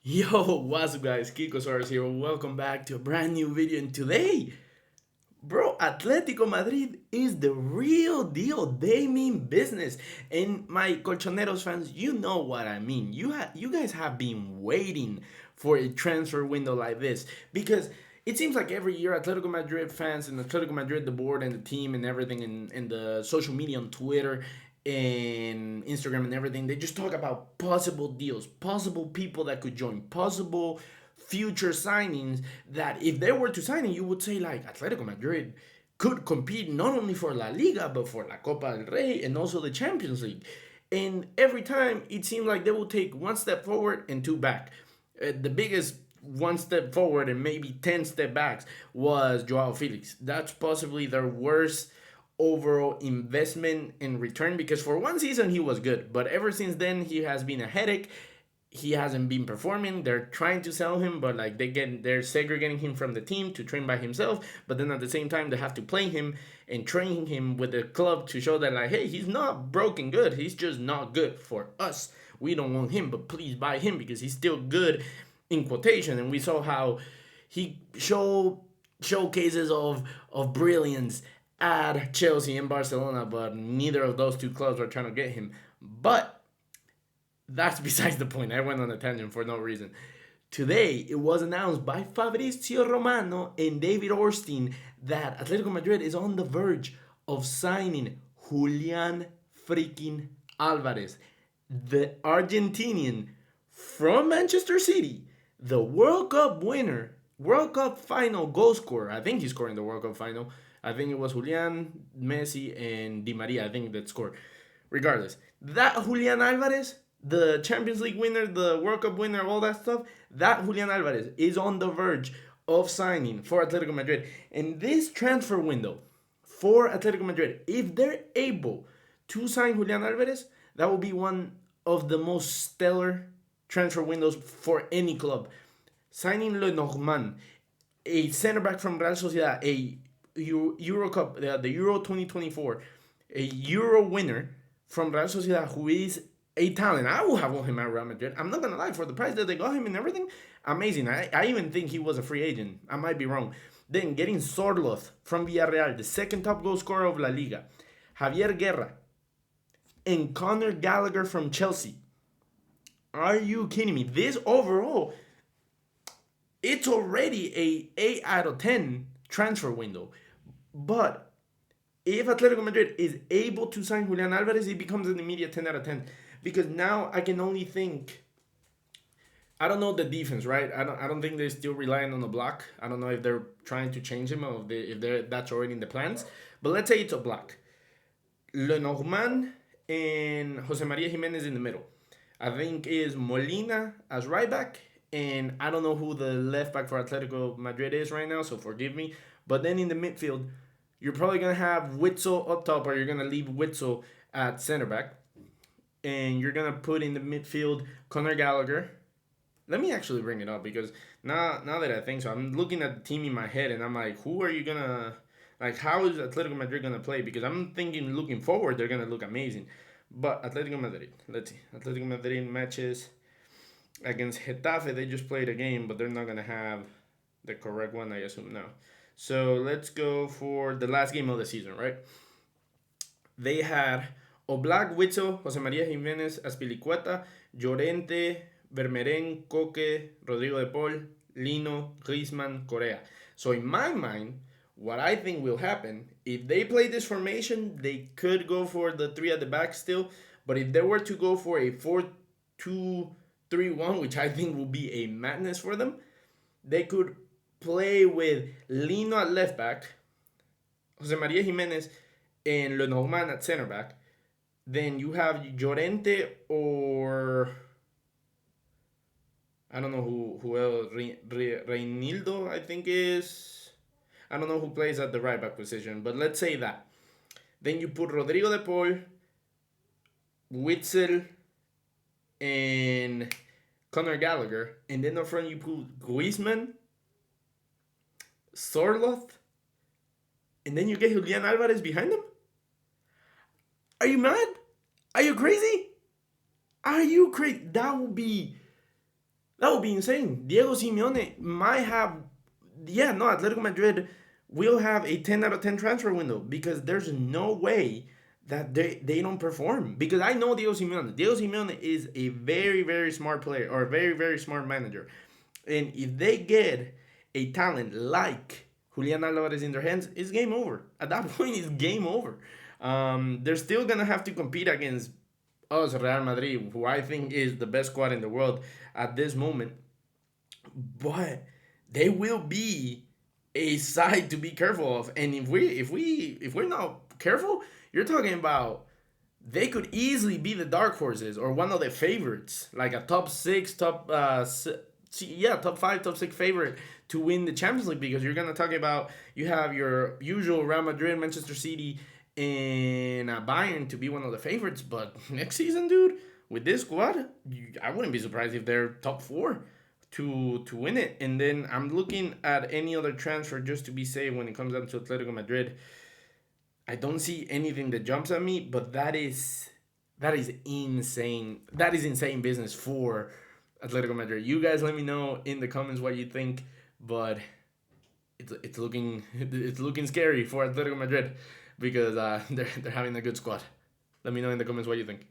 Yo, what's up guys? Kikosaurus here. Welcome back to a brand new video. And today, bro, Atletico Madrid is the real deal. They mean business. And my colchoneros fans, you know what I mean. You guys have been waiting for a transfer window like this because it seems like every year Atletico Madrid fans and Atletico Madrid, the board and the team and everything in the social media on Twitter and Instagram and everything, they just talk about possible deals, possible people that could join, possible future signings that if they were to sign it, you would say like Atletico Madrid could compete not only for La Liga but for La Copa del Rey and also the Champions League. And every time it seemed like they will take one step forward and two back. The biggest one step forward and maybe 10 step backs was Joao Felix. That's possibly their worst overall investment in return because for one season he was good, but ever since then he has been a headache. He hasn't been performing. They're trying to sell him, but like they're segregating him from the team to train by himself. But then at the same time, they have to play him and train him with the club to show that like, hey, he's not broken good. He's just not good for us. We don't want him, but please buy him because he's still good in quotation. And we saw how he showcases of brilliance at Chelsea and Barcelona, but neither of those two clubs are trying to get him. But that's besides the point. I went on a tangent for no reason. Today, it was announced by Fabrizio Romano and David Orstein that Atletico Madrid is on the verge of signing Julian freaking Alvarez, the Argentinian from Manchester City, the World Cup winner, World Cup final goal scorer. I think he scored in the World Cup final. I think it was Julian, Messi, and Di Maria. I think that scored. Regardless, that Julian Alvarez, the Champions League winner, the World Cup winner, all that stuff, that Julian Alvarez is on the verge of signing for Atletico Madrid. And this transfer window for Atletico Madrid, if they're able to sign Julian Alvarez, that will be one of the most stellar transfer windows for any club. Signing Lenormand, a center back from Real Sociedad, a Euro Cup, the Euro 2024, a Euro winner from Real Sociedad who is a talent. I will have him at Real Madrid. I'm not gonna lie, for the price that they got him and everything, amazing. I even think he was a free agent. I might be wrong. Then getting Sorloth from Villarreal, the second top goal scorer of La Liga, Javier Guerra, and Conor Gallagher from Chelsea. Are you kidding me? This overall, it's already a 8 out of 10 transfer window. But if Atletico Madrid is able to sign Julian Alvarez, it becomes an immediate 10 out of 10. Because now I can only think. I don't know the defense, right? I don't think they're still relying on the block. I don't know if they're trying to change him or if they're that's already in the plans. But let's say it's a block. Lenormand and Jose Maria Jimenez in the middle. I think is Molina as right back, and I don't know who the left back for Atletico Madrid is right now, so forgive me. But then in the midfield, you're probably gonna have Witzel up top, or you're gonna leave Witzel at center back, and you're gonna put in the midfield Conor Gallagher. Let me actually bring it up because now that I think so, I'm looking at the team in my head and I'm like, who are you gonna like? How is Atletico Madrid gonna play? Because I'm thinking looking forward, they're gonna look amazing. But Atletico Madrid, let's see, Atletico Madrid matches against Getafe. They just played a game, but they're not gonna have the correct one, I assume now. So let's go for the last game of the season, right? They had Oblak, Witzel, Jose Maria Jimenez, Aspilicueta, Llorente, Vermeren, Coque, Rodrigo de Paul, Lino, Griezmann, Correa. So in my mind, what I think will happen, if they play this formation, they could go for the three at the back still. But if they were to go for a 4-2-3-1, which I think will be a madness for them, they could play with Lino at left back, Jose Maria Jimenez, and Lenormand at center back. Then you have Llorente or I don't know who else. Reinildo, I think is. I don't know who plays at the right back position, but let's say that. Then you put Rodrigo de Paul, Witzel, and Conor Gallagher, and then up front you put Griezmann, Sorloth, and then you get Julian Alvarez behind them. Are you mad? Are you crazy? Are you crazy? That would be That would be insane. Diego Simeone might have, yeah, no, Atletico Madrid will have a 10 out of 10 transfer window because there's no way that they don't perform. Because I know Diego Simeone. Diego Simeone is a very, very smart player or a very, very smart manager. And if they get a talent like Julian Alvarez in their hands, it's game over. At that point, it's game over. They're still going to have to compete against us, Real Madrid, who I think is the best squad in the world at this moment. But they will be a side to be careful of. And if we're not careful, you're talking about they could easily be the dark horses or one of the favorites, like a top six, top five, top six favorite to win the Champions League because you're gonna talk about you have your usual Real Madrid, Manchester City, and Bayern to be one of the favorites. But next season, dude, with this squad, I wouldn't be surprised if they're top four to win it. And then I'm looking at any other transfer just to be safe when it comes down to Atletico Madrid. I don't see anything that jumps at me, but that is insane. That is insane business for Atletico Madrid. You guys let me know in the comments what you think, but it's looking scary for Atletico Madrid because they're having a good squad. Let me know in the comments what you think.